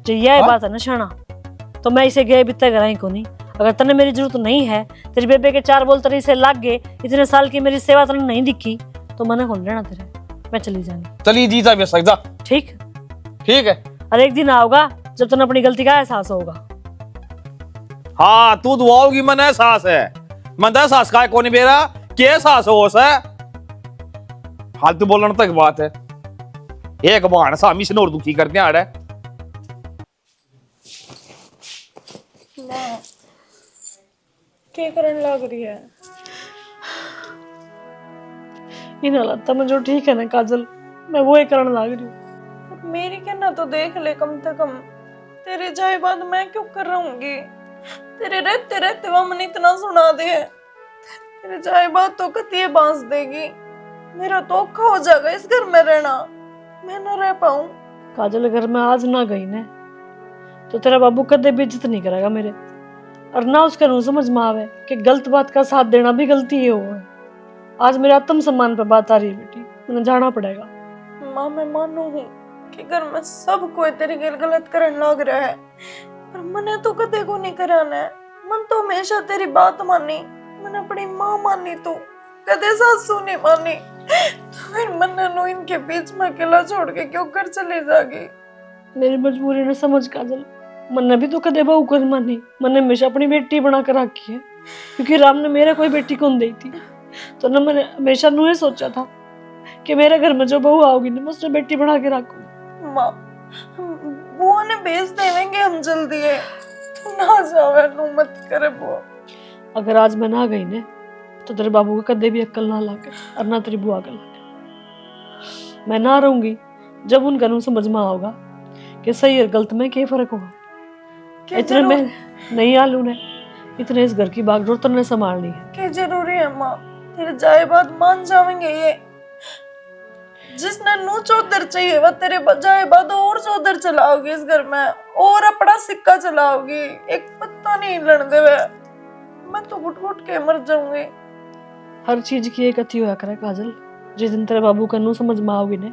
जो यह बात है ना शाना, तो मैं इसे गए बित्ते कराई को नहीं। अगर तने मेरी जरूरत नहीं है, तेरी बेबे के 4 बोल तेरे से लाग गए, इतने साल की मेरी सेवा तने नहीं दिखी, तो मैंने कौन लेना तेरे? मैं चली जाऊंगी। चली जी जा बेसक जा। ठीक ठीक है। और एक दिन आओगा जब तने अपनी गलती का एहसास होगा। हाँ तू दुआओगी मन एहसास है, मन एहसास का कौन बेरा के एहसास हो है हाल तू बोलने तक बात है। एक बहाना सा मिशन और दुखी करते हैं आड़े। क्या करने लग रही है? इन हालत में जो ठीक है ना काजल, मैं वो ही करने लग रही हूँ। मेरी कहना तो देख ले कम से कम, तेरे जाए बाद मैं क्यों कर रहूंगी? तेरे रहते रहते वो मन इतना सुना दे, तेरे जाए बाद तो कतिये बांस देगी, मेरा तो औखा हो जाएगा इस घर में रहना, मैं ना रह पाऊं। काजल अगर मैं आज ना गई ना तो तेरा बाबू कदे भी इज्जत नहीं करेगा मेरे, और ना उसका नू समझ में आवे कि गलत बात का साथ देना भी गलती है। वो है आज मेरे आत्म सम्मान पे बात आ रही है बेटी, मैंने जाना पड़ेगा। माँ मैं मानू हूँ कि घर में सब कोई तेरी गल गलत करने लग रहा है, पर मैंने तो कदे को नहीं कराना है। मन तो हमेशा तेरी बात मानी, मैंने अपनी माँ मानी, तो कदे सासू नहीं मानी, तो फिर मैंने नो इनके बीच में अकेला छोड़ के क्यों कर चली जागी? मेरी मजबूरी ने समझ काजल, मैंने भी तो कदे बहू को नहीं मानी, मैंने हमेशा अपनी बेटी बना कर रखी है, क्योंकि राम ने मेरे कोई बेटी कौन दी थी, तो ना मैंने हमेशा नू ये सोचा था कि मेरे घर में जो बहू आओगी ना मैं उसने बेटी बना के रखूंगी। माँ बुआ ने भेज देवेंगे हम जल्दी है, तू ना जावे, नू मत करे बुआ। अगर आज मैं ना गई ने तो तेरे बाबू को कदे भी अक्ल ना लागे और ना तेरी बुआ का लागे। मैं ना रहूंगी जब उनका नू समझ में आओगा कि सही और गलत में क्या फर्क होगा। इतने में नहीं आलू ने इतने इस घर की बागडोर तो ने संभालनी है। क्या जरूरी है माँ, तेरे जाए बाद मान जाएंगे ये। जिसने नू चौधर चाहिए वह तेरे जाए बाद और चौधर चलाओगी इस घर में, और अपना सिक्का चलाओगी, एक पत्ता नहीं हिलन देवे। मैं तो घुट घुट के मर जाऊंगी। हर चीज की एक अति होया करे काजल। जिस दिन तेरे बाबू का नू समझ में आओगी ने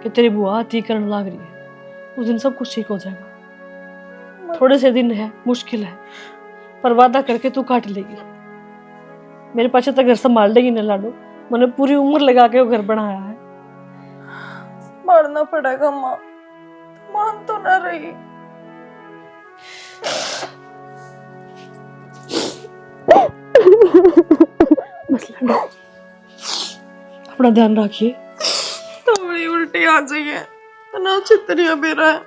कि तेरी बुआ अति करने लग रही है, उस दिन सब कुछ ठीक हो जाएगा। थोड़े से दिन है, मुश्किल है, पर वादा करके तू काट लेगी। मेरे पास तो घर संभाल लेगी ना लाडो। मैंने पूरी उम्र लगा के वो घर बनाया है। मारना पड़ेगा माँ, मान तो ना रही। बस लाडो अपना ध्यान रखिए। तो बड़ी उल्टी आ जाइए, ना चित्रिया बेरा है।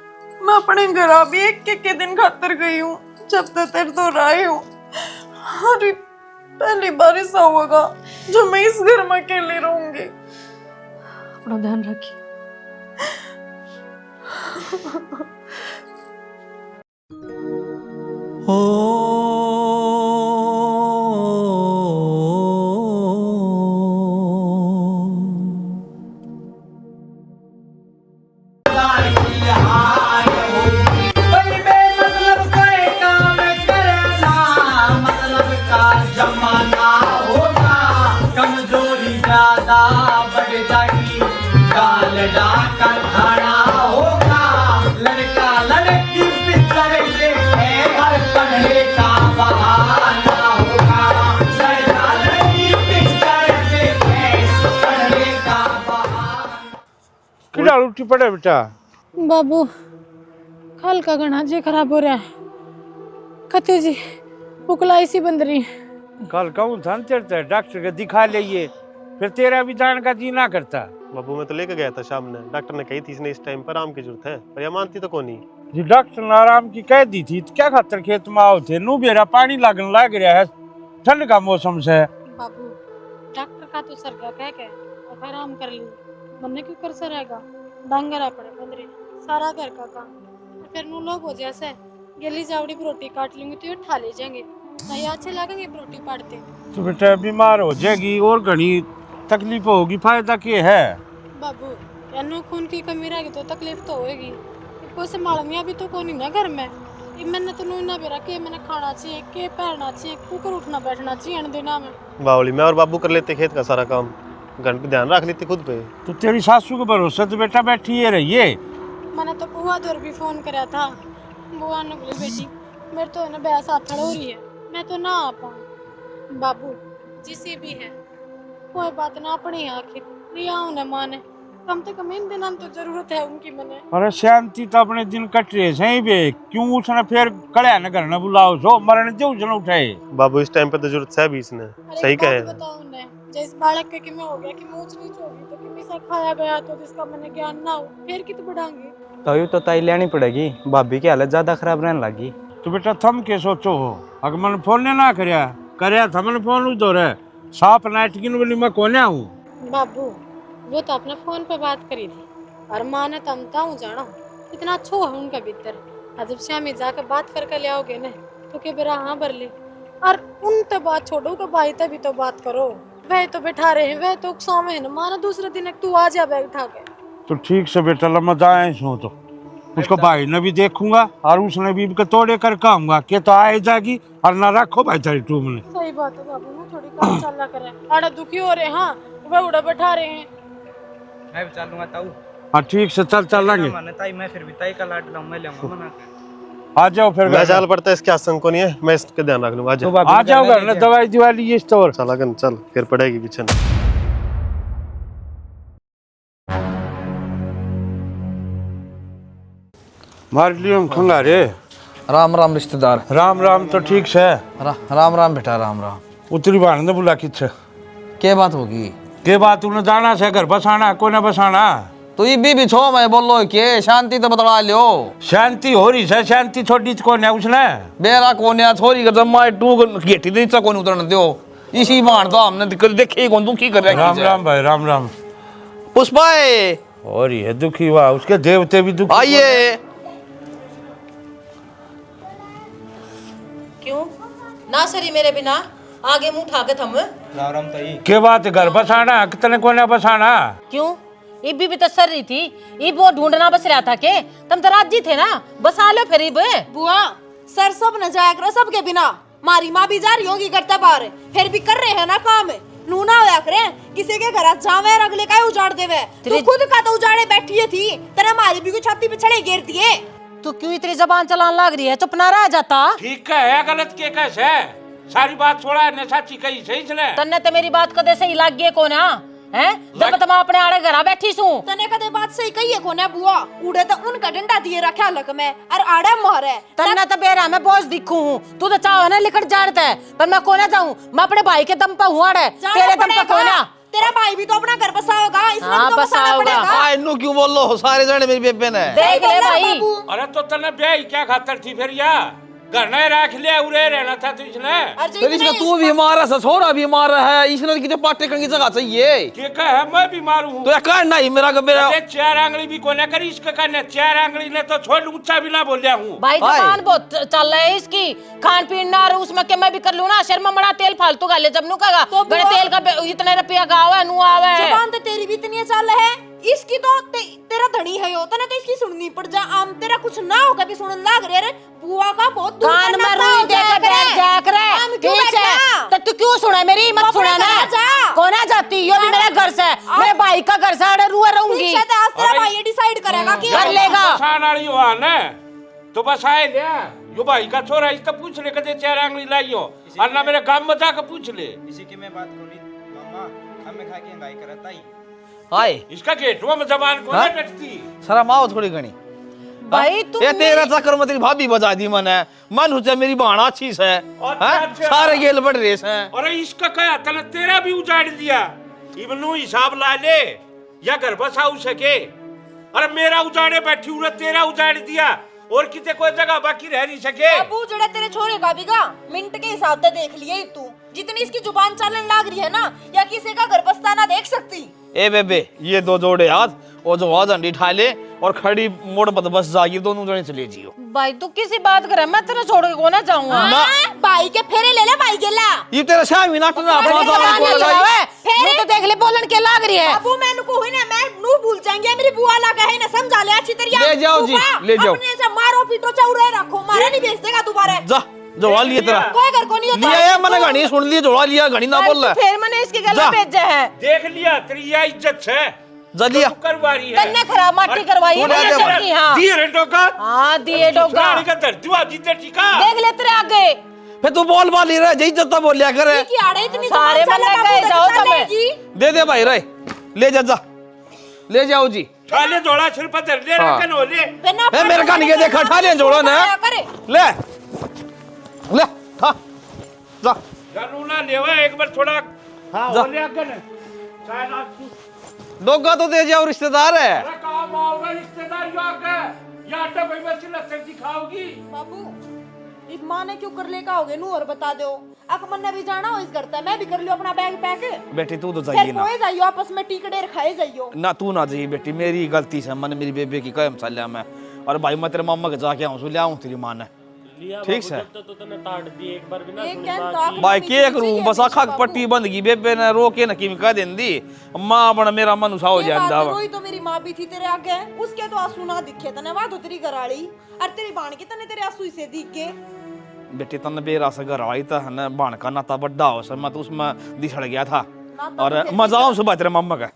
मैं अपने घर अभी एक के दिन खातर गई हूँ, जब तक तेरे तो राय हूँ। अरे पहली बार ऐसा होगा जो मैं इस घर में अकेले रहूंगी। अपना ध्यान रखिए। किड़ा उठी पड़े बेटा। बाबू खाल का गणा जी खराब हो रहा है, कते जी उकलाई सी बंद रही। कल कहूँ धन चढ़ता है, डॉक्टर को दिखा लिए, फिर तेरा भी जान का जी ना करता। बाबू मैं तो लेके गया था शाम ने, डॉक्टर ने कही थी इसने इस टाइम पर आराम की जरूरत है, पर यह मानती तो कौन नहीं। जी डॉक्टर ने आराम की कह दी थी, तो क्या खातर खेत में आओ थे। नू बेरा पानी लगने लग रहा है ठंड का मौसम से। बाबू डॉक्टर का तो सर क्या कह के और आराम कर ली, मन्ने क्यों कर सरेगा। डांगरा पड़े बंदरे सारा घर का काम, फिर नू लोग हो जैसे गली जावड़ी पर रोटी काट लेंगे तो ये ठा ले जाएंगे, नहीं अच्छे लगेंगे रोटी पाड़ते। तो बेटा बीमार हो जाएगी और घनी तकलीफ होगी, फायदा क्या है। बाबू यानो खून की कमी रहेगी तो तकलीफ तो होएगी। कोई संभालनिया भी तो कोई नहीं ना घर में। मैंने तो ना बेरा के मैंने खाना चाहिए, के पहनना चाहिए, कुकर उठना बैठना चाहिए देना में। बावली मैं और बाबू कर लेते खेत का सारा काम, घर पे ध्यान रख लेते खुद पे। तो तेरी सासू के भरोसे तो बेटा बैठी है रहिए। मैंने तो बुआ दौर भी फोन करा था, बुआ ने बोली बेटी मेरे तो ना ब्याह साथड़ हो रही है, मैं तो ना आ पाऊँ। बाबू जिसे भी है कोई बात ना, अपनी आखिर लिया उन्हें माने, कम से कम इन दिनों तो जरूरत है उनकी मने। अरे शांति तो अपने दिन कट रहे सही बे, क्यों उसने फिर कड़िया न घर न बुलाओ सो मरने जो उसने उठाए। बाबू इस टाइम पे तो जरूरत है भी इसने, सही कहे। बताओ उन्हें जैसे बालक के कि मैं हो गया कि मैं ऊंच नीच होगी तो कि मिसा खाया गया तो जिसका मैंने ज्ञान ना हो फिर कित बढ़ाएंगे। तो ताई लेनी पड़ेगी, भाभी की हालत ज्यादा खराब रहने लगी। तो बेटा थम के सोचो हो, अगर मैंने फोन ना करया था मैंने फोन उधर है साफ नाइट की बोली मैं कौन हूँ। बाबू वो तो अपने फोन पे बात करी थी और माँ ने तमता हूँ जाना इतना अच्छा है उनका भीतर। जब श्यामी जाकर बात करके ले आओगे न तो के बेरा हाँ भर ले, और उन तो बात छोड़ो के भाई तभी तो बात करो। वह तो बैठा रहे हैं, वह तो सामने है ना, माना दूसरे दिन तू आ जा बैग उठा के। तो ठीक से बेटा लम्बा जाए सो तो उसको भाई ने भी देखूंगा और उसने भी तोड़े कर कहूंगा कि तो आए जाएगी और ना रखो भाई तेरी टूम ने। सही बात है बाबू ना, थोड़ी काम चला करे, आड़ा दुखी हो रहे हैं। हाँ वह उड़ा बैठा रहे हैं, मैं भी चलूंगा ताऊ। हाँ ठीक से चलेंगे। ताई मैं फिर भी ताई का लाट लाऊं, मैं लेऊंगा मना कर। आ जाओ फिर मैं जाल पड़ता है इसके आसंग को नहीं है, मैं इसके ध्यान रख लूंगा। आ जाओ घर में दवाई दिवाली ये स्टोर चला गन चल फिर पड़ेगी पीछे। मार लियो खंगारे। राम राम रिश्तेदार। राम राम तो ठीक से राम राम बेटा राम राम। उतरी बाण ने बुला किच्छे क्या बात होगी। के बात तूने जाना से घर बसाना को ना बसाना तो ये भी छो मैं बोलो के शांति तो बतला लियो। शांति हो रही है, शांति छोड़ी कौन है उसने बेरा कोन्या छोरी का जम्मा टू गेटी नहीं चकोन उतरन दियो। इसी मान तो हमने दिक्कत देखी कौन दुखी कर रहा राम राम भाई राम राम। पुष्पाए हो रही है दुखी हुआ, उसके देवते भी दुखी। आइए। क्यों ना सरी मेरे बिना आगे मुंह उठा के थम। राम राम ताई। के बात घर बसाना कितने को ना बसाना। क्यों इब भी तो सर रही थी, इब वो ढूंढना बस रहा था के तुम तो राजी थे ना, बसा लो फिर इब। बुआ सर सब न जाया करो सबके बिना, मारी माँ भी जा रही होगी करते बाहर, फिर भी कर रहे हैं ना काम। नूना होया करे किसी के घर जावे और अगले का उजाड़ देवे। तू खुद का तो उजाड़े बैठी थी, तेरे मारी भी कोई छाती पे चढ़े गिर दिए। तू क्यों इतनी जबान चलाने लग रही है, चुप ना रह जाता। ठीक है गलत के कैसे सारी बात छोड़ा है, सच्ची कही सही इसने। तन्ने तो मेरी बात कदे सही लाग गई को ना हैं, जब तुम अपने आड़े घर बैठी सू। तने कदे बात सही कही है कोने बुआ, उड़े तो उनका डंडा दिए रखा लक में और आड़े मोहरे। तन्ने तो बेरा मैं बोझ दिखू हूं, तू तो चाहो ना लिखट जाड़ता है, पर मैं कोना जाऊं, मैं अपने भाई के दम पर हूं अड़े, तेरे दम पर कोना। तेरा भाई भी तो अपना घर बसाओगा, इसमें हाँ, तो बसाना बसाओगा। पड़ेगा। हाँ इन्नू क्यों बोल लो सारे जने मेरी बेबे ने। देख ले भाई। अरे तो तने ब्याह क्या खातर थी फिर या घर नहीं रख लिया, उरे रहना था तो इसने। फिर इसका तू बीमार है, ससुरा बीमार है, इसने कितने पाटे करने की जगह चाहिए। के कहे मैं बीमार हूँ तो कर नहीं मेरा मेरा चार आंगली भी कोने करी इसका कहने, चार आंगली ने तो छोड़ ऊंचा भी ना बोलिया हूँ। भाई जबान बहुत चल रहा है इसकी, खान पीन ना उसमें के मैं भी कर लूं ना, शर्मा बड़ा तेल फालतू गाले जब नु कहा तो बड़े तेल का इतने रुपया गावा है नु आवे। जबान तो तेरी भी इतनी चल है, इसकी तो तेरा धनी है यो, तने तो इसकी सुननी पड़ जा। आम तेरा कुछ ना हो कभी सुनन लाग रे रे बुआ का बहुत दूर कान में रुई दे के बैठ जा करे। ठीक है तो तू क्यों सुना मेरी मत सुना ना, कोना जाती यो भी मेरा घर से, मेरे भाई का घर से अड़े रुआ रहूंगी। तेरा भाई डिसाइड करेगा कि कर लेगा। बसान वाली हुआ ना तो बस आए ले यो भाई का छोरा इसका पूछ ले कदे चार आंगली लाइयो और ना मेरे काम में जाकर पूछ ले। इसी की मैं बात करी मामा, हमें खा के गाय करता ही हाय इसका गेटवा में जबान को हाँ? नहीं कटती। शर्म आओ थोड़ी घनी भाई तू ये तेरा चक्कर में तेरी भाभी बजा दी मैंने, मन हुआ मेरी बाणा अच्छी से हैं? सारे गेल बढ़ रहे हैं। अरे इसका क्या तने तेरा भी उजाड़ दिया, इबनू हिसाब ला ले या घर बसाऊ सके। अरे मेरा उजाड़े बैठी हुए तेरा उजाड़ दिया और किते कोई जगह बाकी रह नहीं सके। अबू जड़ा तेरे छोरे का भी का मिनट के हिसाब से देख लिए तू, जितनी इसकी जुबान चलन लाग रही है ना, या किसी का घर बसताना देख सकती। ए बेबे ये दो जोड़े हाथ और जो आवाज अंडी ठा ले और खड़ी मोड़ पर बस जागी, दोनों जने चले जियो। भाई तू किसी बात करे, मैं तेरा छोड़ के कोना जाऊंगा। भाई के फेरे ले ले भाई के ला। ये तेरा शामी ना तो ना अपना मैं तो देख ले बोलन के लाग रही है। अबू मैं नुको हुई ना, मैं नु भूल जाएंगे, मेरी बुआ लगा है ना, समझा ले अच्छी तरह। ले जाओ जी, ले जाओ। अपने से मारो पीटो चौरे रखो, मारा नहीं भेज देगा दोबारा। जा जोड़ा लिया तेरा कोई घर को नहीं होता लिया है, मैंने घनी सुन लिया, जोड़ा लिया घनी ना बोल रहा फिर मैंने इसके गला भेजा है। देख लिया तेरी यह इज्जत है जलिया करवारी है। तन्ने खराब माटी करवाई है मैंने सबकी। हाँ दिए रे डोका, हाँ दिए डोका, गाड़ी का धरतीवा जीते ठीका देख ले तेरे आगे। फिर तू बोल बाली रहा जय जत्ता बोलिया करे। की आड़े इतनी सारे बंदे गए जाओ तुम्हें। दे दे भाई रे, ले जा जा, ले जाओ जी। ठाले जोड़ा सिर पर धर ले रखन हो ले। ए मेरे का नहीं देखा, ठाले जोड़ा ना ले ले था जा जानू ना लेवा एक बार थोड़ा। हाँ जा। हो ले अगन चाय ना दोगा तो दे जाओ, रिश्तेदार है। अरे काम आओगे रिश्तेदार यो आके या तो भाई बस लस्सी दिखाओगी। बाबू इस माँ ने क्यों कर लेगा होगे नू और बता दो। अकमन ने भी जाना हो इस करता है, मैं भी कर लियो अपना बैग पैक। बेटी तू तो जाइए फिर ना कोई जाइयो आपस में टिकड़े खाए जाइयो ना, तू ना जाइए बेटी, मेरी गलती से मैंने मेरी बेबे की कदम चल मैं। और भाई मैं तेरे मामा के जाके आऊँ ले आऊँ तेरी माँ ने, ठीक है तो तने ताड़ दी एक बार बिना एक सुनी कहन बात तो आप भाई के करूं, बस आखा पट्टी बंद की बेबे ने रोके न किम कह देन दी मां बन मेरा मन उसा हो जांदा। रोई तो मेरी माँ भी थी तेरे आगे, उसके तो आंसू ना दिखे तने, वहां तो तेरी घराड़ी और तेरी बाण के तने तेरे आंसू से दिखे। बेटी तन बेरा से घर आई था न बाण का नाता बड़ा हो सर, मैं तो उसमें दिखड़ गया था और मजा आऊं सुबह तेरे मम्मा का।